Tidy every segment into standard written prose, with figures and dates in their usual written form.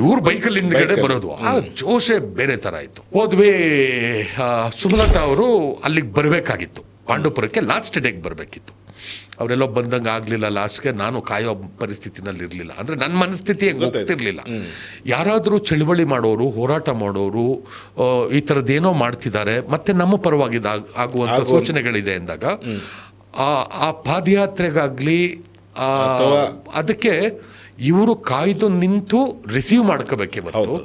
ಇವ್ರ ಬೈಕಲ್ಲಿ ಹಿಂದ್ಗಡೆ ಬರೋದು, ಆ ಜೋಶೆ ಬೇರೆ ಥರ ಇತ್ತು. ಹೋದ್ವಿ, ಸುಮಲತಾ ಅವರು ಅಲ್ಲಿಗೆ ಬರಬೇಕಾಗಿತ್ತು, ಪಾಂಡವಪುರಕ್ಕೆ ಲಾಸ್ಟ್ ಡೇಗೆ ಬರಬೇಕಿತ್ತು. ಅವರೆಲ್ಲೋ ಬಂದಂಗೆ ಆಗಲಿಲ್ಲ. ಲಾಸ್ಟ್ಗೆ ನಾನು ಕಾಯೋ ಪರಿಸ್ಥಿತಿನಲ್ಲಿ ಇರಲಿಲ್ಲ. ಅಂದರೆ ನನ್ನ ಮನಸ್ಥಿತಿ ಹೆಂಗೆ ಗೊತ್ತಿರಲಿಲ್ಲ. ಯಾರಾದರೂ ಚಳುವಳಿ ಮಾಡೋರು, ಹೋರಾಟ ಮಾಡೋರು ಈ ಥರದ್ದೇನೋ ಮಾಡ್ತಿದ್ದಾರೆ, ಮತ್ತೆ ನಮ್ಮ ಪರವಾಗಿ ಆಗುವಂಥ ಸೂಚನೆಗಳಿದೆ ಅಂದಾಗ ಆ ಪಾದಯಾತ್ರೆಗಾಗಲಿ ಅದಕ್ಕೆ ಇವರು ಕಾಯ್ದು ನಿಂತು ರಿಸೀವ್ ಮಾಡ್ಕೋಬೇಕೇ ಹೊರತು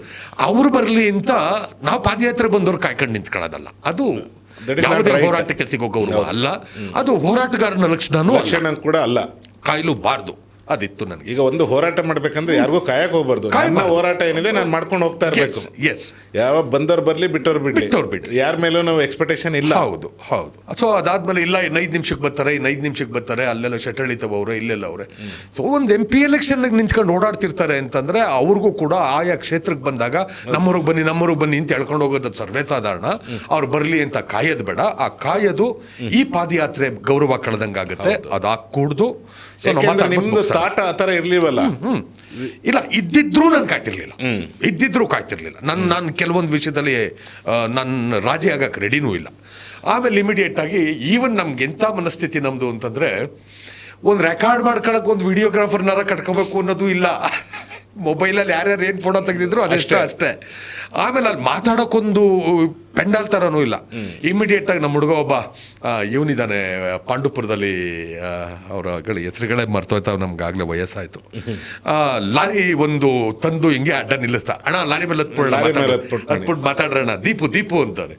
ಅವ್ರು ಬರಲಿ ಅಂತ ನಾವು ಪಾದಯಾತ್ರೆ ಬಂದವ್ರು ಕಾಯ್ಕೊಂಡು ನಿಂತ್ಕೊಳ್ಳೋದಲ್ಲ. ಅದು ಯಾವುದೇ ಹೋರಾಟಕ್ಕೆ ಸಿಗೋ ಗೌರವ ಅಲ್ಲ, ಅದು ಹೋರಾಟಗಾರನ ಲಕ್ಷಣ ಕೂಡ ಅಲ್ಲ. ಕಾಯ್ಲೂಬಾರ್ದು, ಅದಿತ್ತು ನನಗೆ. ಈಗ ಒಂದು ಹೋರಾಟ ಮಾಡ್ಬೇಕಂದ್ರೆ ಯಾರಿಗೂ ಕಾಯಕ್ ಹೋಗ್ಬಾರ್ದು. ನನ್ನ ಹೋರಾಟ ಏನಿದೆ ನಾನು ಮಾಡ್ಕೊಂಡು ಹೋಗ್ತಾ ಇರಬೇಕು. ಯಾವ ಬಂದವ್ರು ಬರ್ಲಿ, ಬಿಟ್ಟವ್ರು ಬಿಟ್ಟು ಯಾರ ಮೇಲೂ ನಾವು ಎಕ್ಸ್ಪೆಕ್ಟೇಷನ್ ಇಲ್ಲ. ಹೌದು ಹೌದು. ಸೊ ಅದಾದ್ಮೇಲೆ ಇಲ್ಲ, ಇನ್ನು 5 ನಿಮಿಷಕ್ಕೆ ಬರ್ತಾರೆ, ಇನ್ನು 5 ನಿಮಿಷಕ್ಕೆ ಬರ್ತಾರೆ, ಅಲ್ಲೆಲ್ಲ ಶಟಳಿತವ ಅವ್ರೆ, ಇಲ್ಲೆಲ್ಲ ಅವ್ರೆ. ಸೊ ಒಂದು MP ಎಲೆಕ್ಷನ್ ನಿಂತ್ಕೊಂಡು ಓಡಾಡ್ತಿರ್ತಾರೆ ಅಂತಂದ್ರೆ ಅವ್ರಿಗೂ ಕೂಡ ಆಯಾ ಕ್ಷೇತ್ರಕ್ಕೆ ಬಂದಾಗ ನಮ್ಮವ್ರಿಗೆ ಬನ್ನಿ ಅಂತ ಹೇಳ್ಕೊಂಡು ಹೋಗೋದು ಸರ್ವೇ ಸಾಧಾರಣ. ಅವ್ರು ಬರ್ಲಿ ಅಂತ ಕಾಯೋದು ಬೇಡ. ಆ ಕಾಯೋದು ಈ ಪಾದಯಾತ್ರೆ ಗೌರವ ಕಳೆದಂಗಾಗುತ್ತೆ. ಅದಾಗಕೂಡ್ದು. ನಿಮ್ದು ಸ್ಟಾರ್ಟ್ ಆ ಥರ ಇರ್ಲಿವಲ್ಲ. ಇಲ್ಲ, ಇದ್ದಿದ್ರು ನಾನು ಕಾಯ್ತಿರ್ಲಿಲ್ಲ. ನಾನು ಕೆಲವೊಂದು ವಿಷಯದಲ್ಲಿ ನಾನು ರಾಜಿ ಆಗಕ್ಕೆ ರೆಡಿನೂ ಇಲ್ಲ. ಆಮೇಲೆ ಇಮಿಡಿಯೇಟ್ ಆಗಿ ಈವನ್ ನಮ್ಗೆ ಎಂಥ ಮನಸ್ಥಿತಿ ನಮ್ಮದು ಅಂತಂದರೆ, ಒಂದು ರೆಕಾರ್ಡ್ ಮಾಡ್ಕೊಳಕ್ಕೆ ಒಂದು ವಿಡಿಯೋಗ್ರಾಫರ್ನಾರ ಕಟ್ಕೋಬೇಕು ಅನ್ನೋದು ಇಲ್ಲ. ಮೊಬೈಲಲ್ಲಿ ಯಾರ್ಯಾರು ಏನು ಫೋಟೋ ತೆಗೆದಿದ್ರು ಅಷ್ಟೇ. ಆಮೇಲೆ ಅಲ್ಲಿ ಮಾತಾಡೋಕ್ಕೊಂದು ಪೆಂಡಾಲ್ ಥರನೂ ಇಲ್ಲ. ಇಮಿಡಿಯೇಟಾಗಿ ನಮ್ಮ ಹುಡುಗ ಒಬ್ಬ ಇವನಿದ್ದಾನೆ ಪಾಂಡುಪುರದಲ್ಲಿ, ಅವರ ಹೆಸರುಗಳೇ ಮರ್ತೋಯ್ತಾವೆ, ನಮ್ಗಾಗಲೇ ವಯಸ್ಸಾಯಿತು. ಲಾರಿ ಒಂದು ತಂದು ಹಿಂಗೆ ಅಡ್ಡ ನಿಲ್ಲಿಸ್ತಾ, ಅಣ್ಣ ಲಾರಿ ಮೇಲೆ ಹತ್ಬಿಟ್ಟು ಮಾತಾಡ್ರಣ್ಣ, ದೀಪು ಅಂತಾನೆ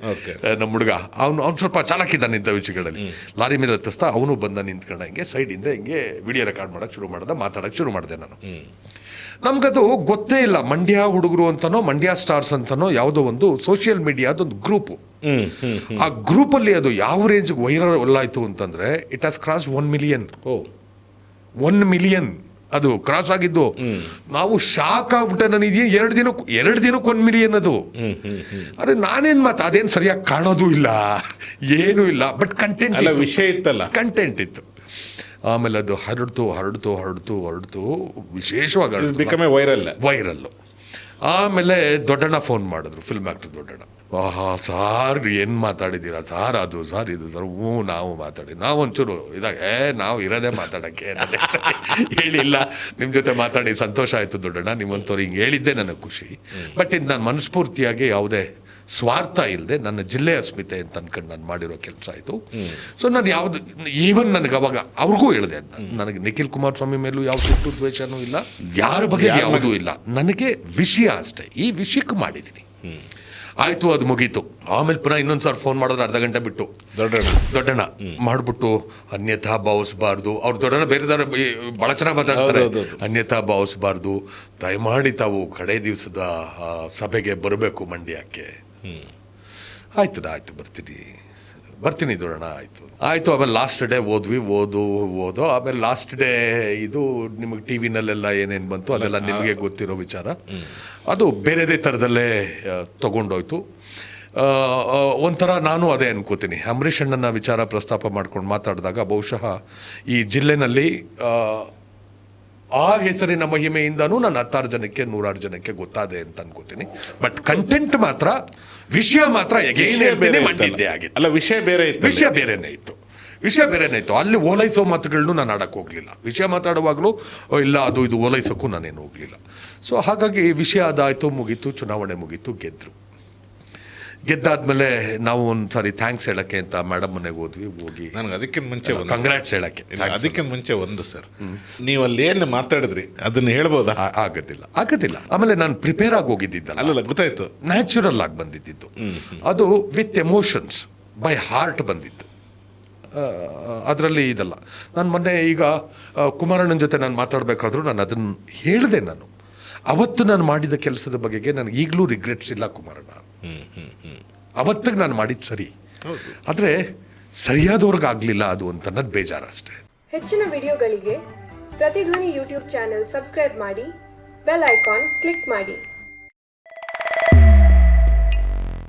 ನಮ್ಮ ಹುಡುಗ. ಅವ್ನು ಸ್ವಲ್ಪ ಚಾಲಾಕಿದ್ದಾನೆ ಇಂಥ ವಿಷಯಗಳಲ್ಲಿ. ಲಾರಿ ಮೇಲೆ ಹತ್ತಿಸ್ತಾ ಅವನು ಬಂದ ನಿಂತ್ಕೊಂಡ ಹಿಂಗೆ ಸೈಡಿಂದ ಹಿಂಗೆ ವಿಡಿಯೋ ರೆಕಾರ್ಡ್ ಮಾಡೋಕ್ಕೆ ಶುರು ಮಾಡ್ದೆ, ಮಾತಾಡೋಕ್ಕೆ ಶುರು ಮಾಡಿದೆ ನಾನು. ನಮ್ಗದು ಗೊತ್ತೇ ಇಲ್ಲ. ಮಂಡ್ಯ ಹುಡುಗರು ಅಂತನೋ, ಮಂಡ್ಯ ಸ್ಟಾರ್ಸ್ ಅಂತನೋ ಯಾವುದೋ ಒಂದು ಸೋಷಿಯಲ್ ಮೀಡಿಯಾದೊಂದು ಗ್ರೂಪು. ಆ ಗ್ರೂಪಲ್ಲಿ ಅದು ಯಾವ ರೇಂಜ್ಗೆ ವೈರಲ್ ಆಯಿತು ಅಂತಂದರೆ, it has cross 1 million. 1 million ಅದು ಕ್ರಾಸ್ ಆಗಿದ್ದು. ನಾವು ಶಾಕ್ ಆಗ್ಬಿಟ್ಟೆ. ನಾನು ಇದೇನು 2 ದಿನಕ್ಕೆ 1 ಮಿಲಿಯನ್ ಅದು. ಅರೆ ನಾನೇನು ಅದೇನು ಸರಿಯಾಗಿ ಕಾಣೋದು ಇಲ್ಲ, ಏನೂ ಇಲ್ಲ. ಬಟ್ ಕಂಟೆಂಟ್ ವಿಷಯ ಇತ್ತಲ್ಲ, ಕಂಟೆಂಟ್ ಇತ್ತು. ಆಮೇಲೆ ಅದು ಹರಡ್ತು ವಿಶೇಷವಾಗಿ ವೈರಲ್ಲು. ಆಮೇಲೆ ದೊಡ್ಡಣ್ಣ ಫೋನ್ ಮಾಡಿದ್ರು, ಫಿಲ್ಮ್ ಆ್ಯಕ್ಟರ್ ದೊಡ್ಡಣ್ಣ. ಸಾರ್ ಏನು ಮಾತಾಡಿದ್ದೀರಾ ಸಾರ್, ಅದು ಸಾರ್ ಇದು ಸರ್. ನಾವು ಮಾತಾಡಿ, ನಾವೊಂಚೂರು ನಾವು ಇರೋದೇ ಮಾತಾಡೋಕ್ಕೆ ಹೇಳಿಲ್ಲ. ನಿಮ್ಮ ಜೊತೆ ಮಾತಾಡಿ ಸಂತೋಷ ಆಯಿತು ದೊಡ್ಡಣ್ಣ, ನಿಮ್ಮಂಥವ್ರು ಹಿಂಗೆ ಹೇಳಿದ್ದೆ ನನಗೆ ಖುಷಿ. ಬಟ್ ಇದು ನಾನು ಮನಸ್ಫೂರ್ತಿಯಾಗಿ ಯಾವುದೇ ಸ್ವಾರ್ಥ ಇಲ್ಲದೆ ನನ್ನ ಜಿಲ್ಲೆಯ ಅಸ್ಮಿತೆ ಅಂತ ಅನ್ಕೊಂಡು ನಾನು ಮಾಡಿರೋ ಕೆಲಸ ಆಯಿತು. ಸೊ ನಾನು ಯಾವುದು ಈವನ್ ನನಗೆ ಅವಾಗ ಅವ್ರಿಗೂ ಹೇಳಿದೆ ಅಂತ, ನನಗೆ ನಿಖಿಲ್ ಕುಮಾರಸ್ವಾಮಿ ಮೇಲೂ ಯಾವ ಸಿಟ್ಟು ದ್ವೇಷನೂ ಇಲ್ಲ, ಯಾರ ಬಗ್ಗೆ ಯಾವುದೂ ಇಲ್ಲ. ನನಗೆ ವಿಷಯ ಅಷ್ಟೇ, ಈ ವಿಷಯಕ್ಕೆ ಮಾಡಿದ್ದೀನಿ. ಆಯಿತು, ಅದು ಮುಗೀತು. ಆಮೇಲೆ ಪುನಃ ಇನ್ನೊಂದು ಸಾರಿ ಫೋನ್ ಮಾಡಿದ್ರೆ ಅರ್ಧ ಗಂಟೆ ಬಿಟ್ಟು ದೊಡ್ಡಣ್ಣ ಮಾಡಿಬಿಟ್ಟು ಅನ್ಯಥಾ ಭಾವಿಸ್ಬಾರ್ದು. ಅವ್ರು ದೊಡ್ಡಣ್ಣ ಬೇರೆದಾರ ಭಾಳ ಚೆನ್ನಾಗಿ ಮಾತಾಡ್ತಾರೆ. ಅನ್ಯಥಾ ಭಾವಿಸ್ಬಾರ್ದು, ದಯಮಾಡಿ ತಾವು ಕಡೆ ದಿವಸದ ಸಭೆಗೆ ಬರಬೇಕು ಮಂಡ್ಯಕ್ಕೆ. ಆಯ್ತು ಬರ್ತೀನಿ ದೊಡ್ಡಣ್ಣ. ಆಯಿತು. ಆಮೇಲೆ ಲಾಸ್ಟ್ ಡೇ ಓದೋ. ಆಮೇಲೆ ಲಾಸ್ಟ್ ಡೇ ಇದು ನಿಮಗೆ ಟಿ ವಿನಲ್ಲೆಲ್ಲ ಏನೇನು ಬಂತು ಅದೆಲ್ಲ ನಿಮಗೆ ಗೊತ್ತಿರೋ ವಿಚಾರ. ಅದು ಬೇರೆದೇ ಥರದಲ್ಲೇ ತಗೊಂಡೋಯ್ತು. ಒಂಥರ ನಾನು ಅದೇ ಅನ್ಕೋತೀನಿ, ಅಂಬರೀಷ್ ಅಣ್ಣನ ವಿಚಾರ ಪ್ರಸ್ತಾಪ ಮಾಡ್ಕೊಂಡು ಮಾತಾಡಿದಾಗ ಬಹುಶಃ ಈ ಜಿಲ್ಲೆನಲ್ಲಿ ಆ ಹೆಸರಿನ ಮಹಿಮೆಯಿಂದನೂ ನಾನು 16 ಜನಕ್ಕೆ 100 ಜನಕ್ಕೆ ಗೊತ್ತಾದೆ ಅಂತ ಅನ್ಕೋತೀನಿ. ಬಟ್ ಕಂಟೆಂಟ್ ಮಾತ್ರ, ವಿಷಯ ಮಾತ್ರ ಮಂಡಿದ್ದೇ ಆಗಿತ್ತು. ಅಲ್ಲ, ವಿಷಯ ಬೇರೆನೇ ಇತ್ತು. ಅಲ್ಲಿ ಓಲೈಸೋ ಮಾತುಗಳನ್ನು ನಾನು ಆಡಕ್ಕೆ ಹೋಗಲಿಲ್ಲ. ವಿಷಯ ಮಾತಾಡುವಾಗಲೂ ಇಲ್ಲ ಅದು ಇದು ಓಲೈಸೋಕ್ಕೂ ನಾನೇನು ಹೋಗಲಿಲ್ಲ. ಸೊ ಹಾಗಾಗಿ ವಿಷಯ ಅದಾಯಿತು, ಮುಗೀತು, ಚುನಾವಣೆ ಮುಗೀತು, ಗೆದ್ದಾದ್ಮೇಲೆ ನಾವು ಒಂದು ಸಾರಿ ಥ್ಯಾಂಕ್ಸ್ ಹೇಳಕ್ಕೆ ಅಂತ ಮೇಡಮ್ ಮನೆಗೆ ಹೋಗಿ ನನಗೆ ಅದಕ್ಕಿಂತ ಮುಂಚೆ ಕಂಗ್ರಾಟ್ಸ್ ಹೇಳಕ್ಕೆ. ಅದಕ್ಕಿಂತ ಮುಂಚೆ ಒಂದು ಸರ್, ನೀವು ಅಲ್ಲಿ ಏನು ಮಾತಾಡಿದ್ರಿ ಅದನ್ನು ಹೇಳ್ಬೋದಾ? ಆಗೋದಿಲ್ಲ. ಆಮೇಲೆ ನಾನು ಪ್ರಿಪೇರ್ ಆಗಿ ಹೋಗಿದ್ದಿದ್ದಲ್ಲ, ಅಲ್ಲ ಗೊತ್ತಾಯ್ತು, ನ್ಯಾಚುರಲ್ ಆಗಿ ಬಂದಿದ್ದು. ಅದು ವಿತ್ ಎಮೋಷನ್ಸ್, ಬೈ ಹಾರ್ಟ್ ಬಂದಿದ್ದು. ಅದರಲ್ಲಿ ಇದಲ್ಲ. ನಾನು ಮೊನ್ನೆ ಈಗ ಕುಮಾರಣ್ಣನ ಜೊತೆ ನಾನು ಮಾತಾಡಬೇಕಾದ್ರೂ ನಾನು ಅದನ್ನು ಹೇಳಿದೆ. ಅವತ್ತು ನಾನು ಮಾಡಿದ ಕೆಲಸದ ಬಗೆಗೆ ನನಗೆ ಈಗಲೂ ರಿಗ್ರೆಟ್ಸ್ ಇಲ್ಲ ಕುಮಾರಣ್ಣ. ಅವತ್ತಿಗೆ ನಾನು ಮಾಡಿದ್ದು ಸರಿ, ಆದರೆ ಸರಿಯಾದವ್ರಿಗಾಗಲಿಲ್ಲ ಅದು ಅಂತ ನನ್ನ ಬೇಜಾರು ಅಷ್ಟೇ. ಹೆಚ್ಚಿನ ವಿಡಿಯೋಗಳಿಗೆ ಪ್ರತಿಧ್ವನಿ ಯೂಟ್ಯೂಬ್ ಚಾನೆಲ್ ಸಬ್ಸ್ಕ್ರೈಬ್ ಮಾಡಿ, ಬೆಲ್ ಐಕಾನ್ ಕ್ಲಿಕ್ ಮಾಡಿ.